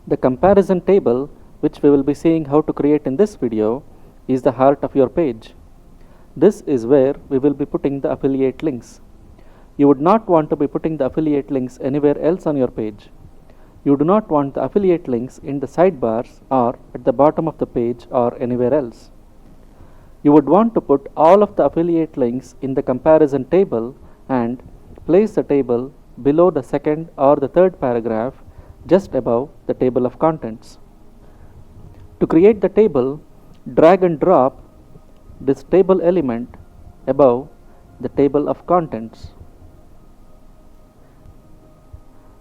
The comparison table, which we will be seeing how to create in this video, is the heart of your page. This is where we will be putting the affiliate links. You would not want to be putting the affiliate links anywhere else on your page. You do not want the affiliate links in the sidebars or at the bottom of the page or anywhere else. You would want to put all of the affiliate links in the comparison table and place the table below the second or the third paragraph just above the table of contents. To create the table, drag and drop this table element above the table of contents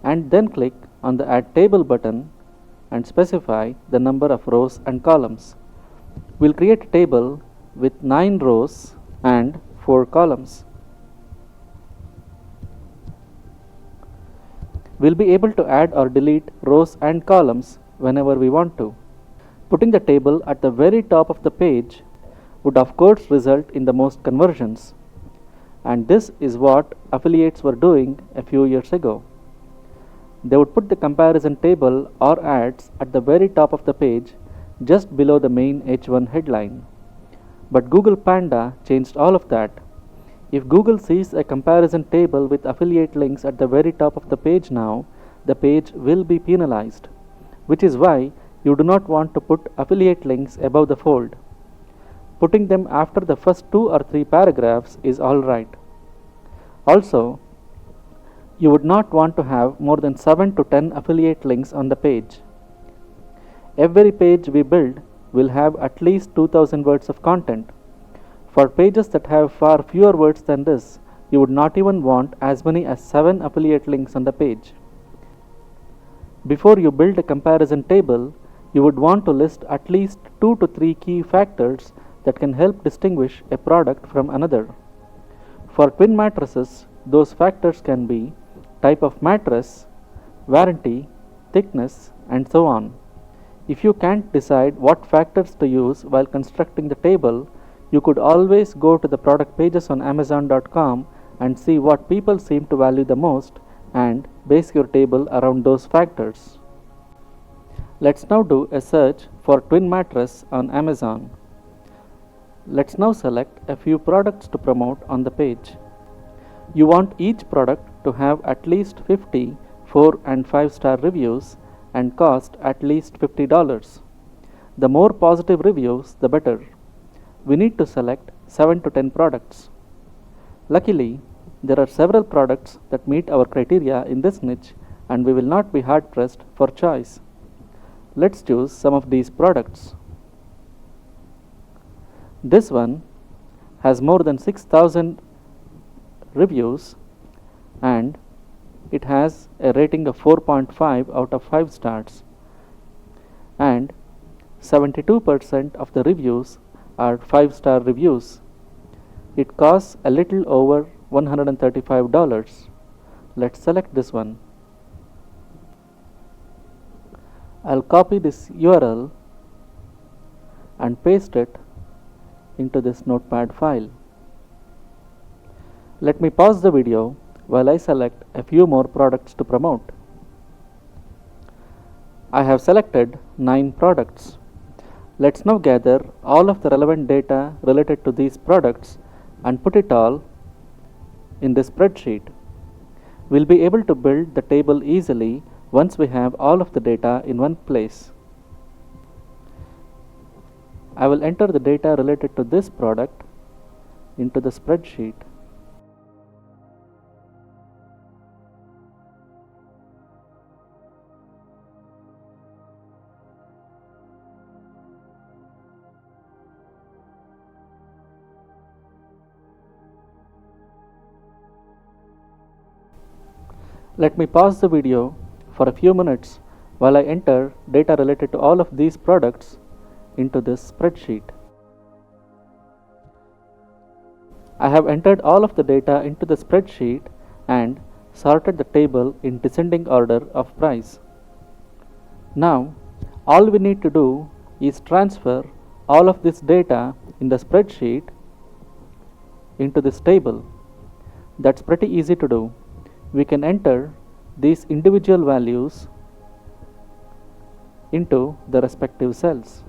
and then click on the Add Table button and specify the number of rows and columns. We'll create a table with 9 rows and 4 columns. We'll be able to add or delete rows and columns whenever we want to. Putting the table at the very top of the page would of course result in the most conversions, and this is what affiliates were doing a few years ago. They would put the comparison table or ads at the very top of the page just below the main H1 headline. But Google Panda changed all of that. If Google sees a comparison table with affiliate links at the very top of the page now, the page will be penalized, which is why you do not want to put affiliate links above the fold. Putting them after the first 2 or 3 paragraphs is alright. Also, you would not want to have more than 7 to 10 affiliate links on the page. Every page we build will have at least 2000 words of content. For pages that have far fewer words than this, you would not even want as many as 7 affiliate links on the page. Before you build a comparison table, you would want to list at least 2 to 3 key factors that can help distinguish a product from another. For twin mattresses, those factors can be type of mattress, warranty, thickness, and so on. If you can't decide what factors to use while constructing the table, you could always go to the product pages on Amazon.com and see what people seem to value the most and base your table around those factors. Let's now do a search for twin mattress on Amazon. Let's now select a few products to promote on the page. You want each product to have at least 50 4 and 5-star reviews and cost at least $50. The more positive reviews, the better. We need to select 7 to 10 products. Luckily, there are several products that meet our criteria in this niche, and we will not be hard pressed for choice. Let's choose some of these products. This one has more than 6,000 reviews and it has a rating of 4.5 out of 5 stars, and 72% of the reviews are 5-star reviews. It costs a little over $135. Let's select this one. I'll copy this URL and paste it into this notepad file. Let me pause the video while I select a few more products to promote. I have selected 9 products. Let's now gather all of the relevant data related to these products and put it all in this spreadsheet. We'll be able to build the table easily once we have all of the data in one place. I will enter the data related to this product into the spreadsheet. Let me pause the video for a few minutes while I enter data related to all of these products into this spreadsheet. I have entered all of the data into the spreadsheet and sorted the table in descending order of price. Now, all we need to do is transfer all of this data in the spreadsheet into this table. That's pretty easy to do. We can enter these individual values into the respective cells.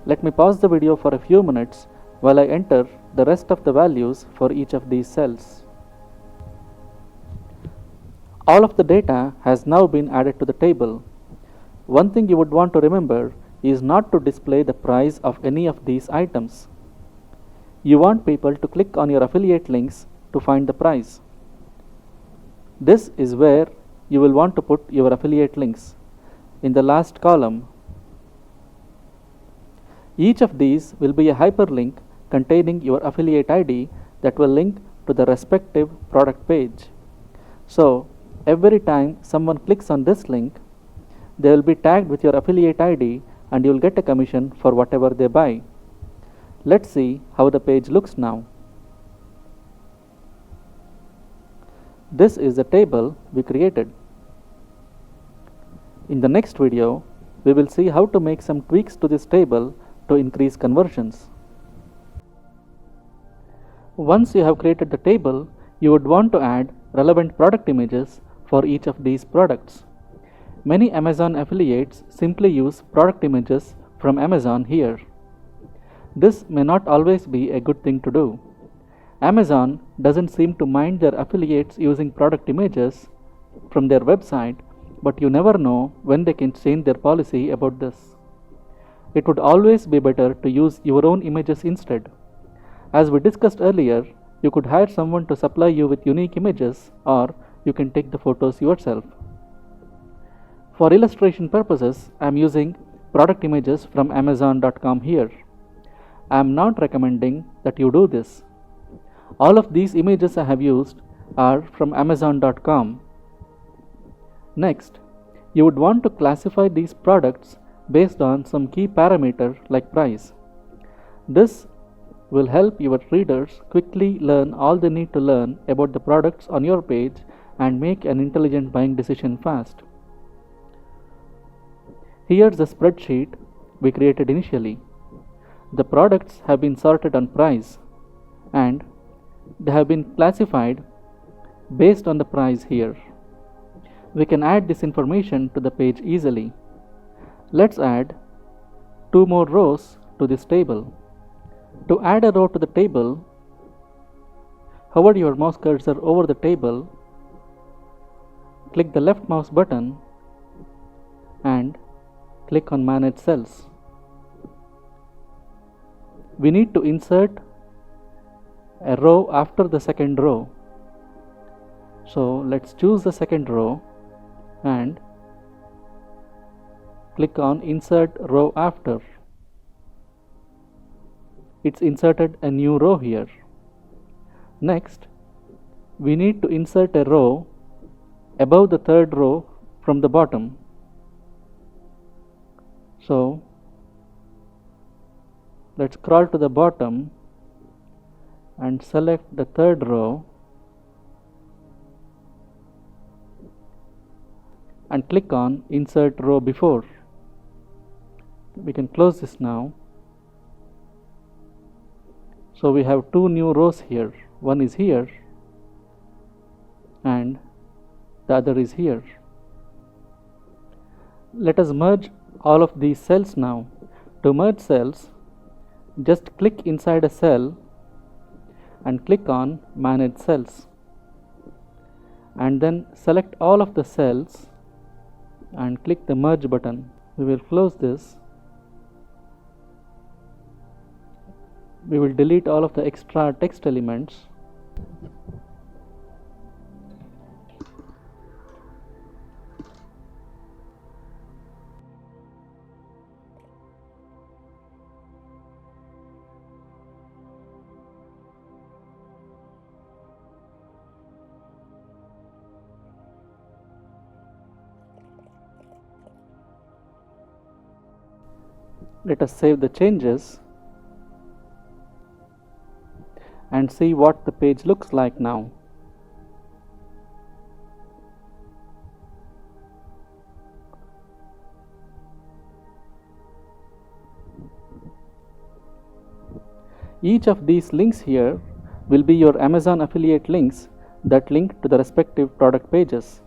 Let me pause the video for a few minutes while I enter the rest of the values for each of these cells. All of the data has now been added to the table. One thing you would want to remember is not to display the price of any of these items. You want people to click on your affiliate links to find the price. This is where you will want to put your affiliate links, in the last column. Each of these will be a hyperlink containing your affiliate ID that will link to the respective product page. So, every time someone clicks on this link, they will be tagged with your affiliate ID and you will get a commission for whatever they buy. Let's see how the page looks now. This is the table we created. In the next video, we will see how to make some tweaks to this table to increase conversions. Once you have created the table, you would want to add relevant product images for each of these products. Many Amazon affiliates simply use product images from Amazon here. This may not always be a good thing to do. Amazon doesn't seem to mind their affiliates using product images from their website, but you never know when they can change their policy about this. It would always be better to use your own images instead. As we discussed earlier, you could hire someone to supply you with unique images, or you can take the photos yourself. For illustration purposes, I am using product images from Amazon.com here. I am not recommending that you do this. All of these images I have used are from Amazon.com. Next, you would want to classify these products based on some key parameter like price. This will help your readers quickly learn all they need to learn about the products on your page and make an intelligent buying decision fast. Here's the spreadsheet we created initially. The products have been sorted on price and they have been classified based on the price here. We can add this information to the page easily. Let's add 2 more rows to this table. To add a row to the table, hover your mouse cursor over the table, click the left mouse button and click on Manage Cells. We need to insert a row after the second row. So let's choose the second row and click on Insert Row After. It's inserted a new row here. Next, we need to insert a row above the third row from the bottom. So let's scroll to the bottom and select the third row and click on Insert Row Before. We can close this now. So we have 2 new rows here. One is here and the other is here. Let us merge all of these cells now. To merge cells, just click inside a cell and click on Manage Cells, and then select all of the cells and click the merge button. We will close this. We will delete all of the extra text elements. Let us save the changes. and see what the page looks like now. Each of these links here will be your Amazon affiliate links that link to the respective product pages.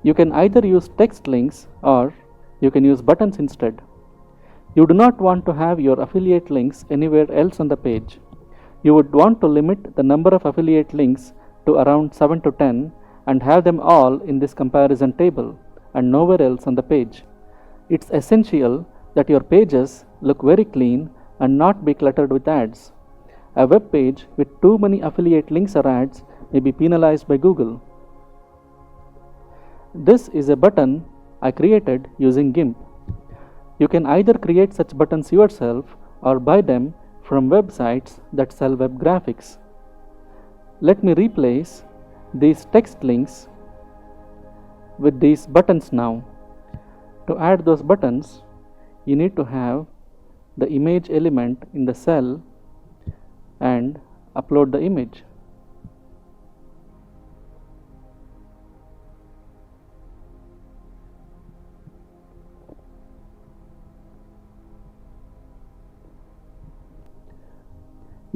You can either use text links or you can use buttons instead. You do not want to have your affiliate links anywhere else on the page. You would want to limit the number of affiliate links to around 7 to 10 and have them all in this comparison table and nowhere else on the page. It's essential that your pages look very clean and not be cluttered with ads. A web page with too many affiliate links or ads may be penalized by Google. This is a button I created using GIMP. You can either create such buttons yourself or buy them from websites that sell web graphics. Let me replace these text links with these buttons now. To add those buttons, you need to have the image element in the cell and upload the image.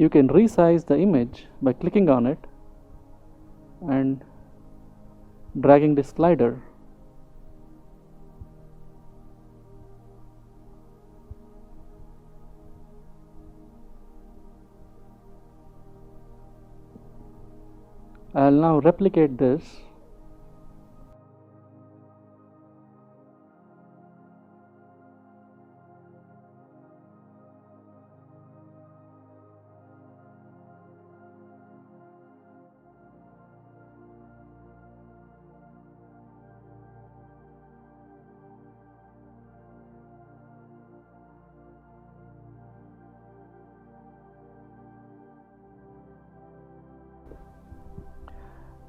You can resize the image by clicking on it and dragging the slider. I'll now replicate this .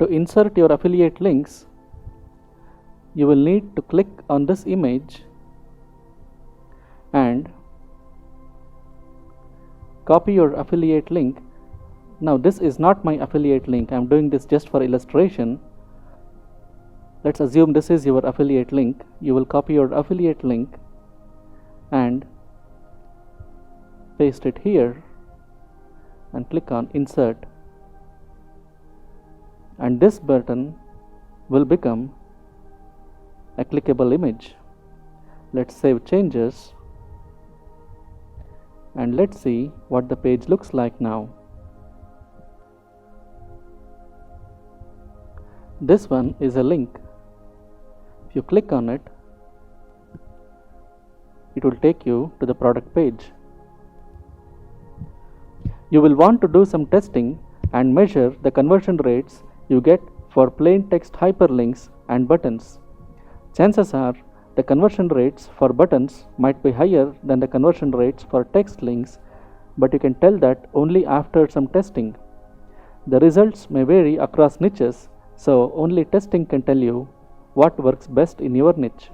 To insert your affiliate links, you will need to click on this image and copy your affiliate link. Now this is not my affiliate link. I am doing this just for illustration. Let's assume this is your affiliate link. You will copy your affiliate link and paste it here and click on insert. And this button will become a clickable image. Let's save changes and let's see what the page looks like now. This one is a link. If you click on it, it will take you to the product page. You will want to do some testing and measure the conversion rates you get for plain text hyperlinks and buttons. Chances are the conversion rates for buttons might be higher than the conversion rates for text links, but you can tell that only after some testing. The results may vary across niches, so only testing can tell you what works best in your niche.